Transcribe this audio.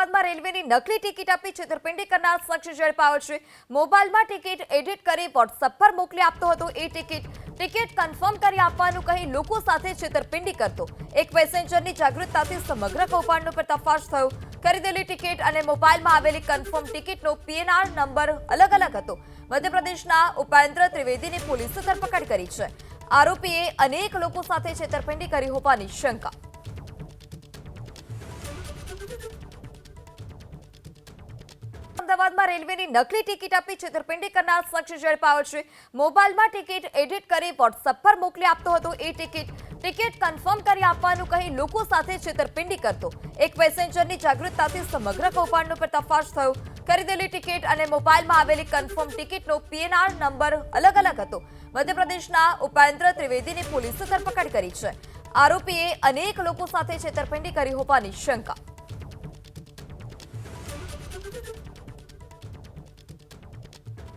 અમદાવાદમાં રેલવેની નકલી ટિકિટ આપી છેતરપિંડી કરનાર શખ્સ ઝડપાયો છે। મોબાઈલમાં ટિકિટ એડિટ કરી વોટ્સએપ પર મોકલી આપતો હતો। એ ટિકિટ કન્ફર્મ કરી આપવાનું કહી લોકો સાથે છેતરપિંડી કરતો। એક પેસેન્જરની જાગૃતતાથી સમગ્ર કૌભાંડનો પર્દાફાશ થયો। ખરીદેલી ટિકિટ અને મોબાઈલમાં આવેલી કન્ફર્મ ટિકિટનો પીએનઆર નંબર અલગ અલગ હતો। મધ્યપ્રદેશના ઉપેન્દ્ર ત્રિવેદીની પોલીસે ધરપકડ કરી છે। આરોપીએ અનેક લોકો સાથે છેતરપિંડી કરી હોવાની શંકા। અમદાવાદમાં રેલવેની નકલી ટિકિટ આપી છેતરપિંડી કરનાર શખ્સ ઝડપાયો છે। મોબાઈલમાં ટિકિટ એડિટ કરી વોટ્સએપ પર મોકલી આપતો હતો। એ ટિકિટ કન્ફર્મ કરી આપવાનું કહી લોકો સાથે છેતરપિંડી કરતો। એક પેસેન્જરની જાગૃતતાથી સમગ્ર કૌભાંડનો પર્દાફાશ થયો। ખરીદેલી ટિકિટ અને મોબાઈલમાં આવેલી કન્ફર્મ ટિકિટનો પીએનઆર નંબર અલગ અલગ હતો। મધ્યપ્રદેશના ઉપેન્દ્ર ત્રિવેદીની પોલીસે ધરપકડ કરી છે। આરોપીએ અનેક લોકો સાથે છેતરપિંડી કરી હોવાની શંકા।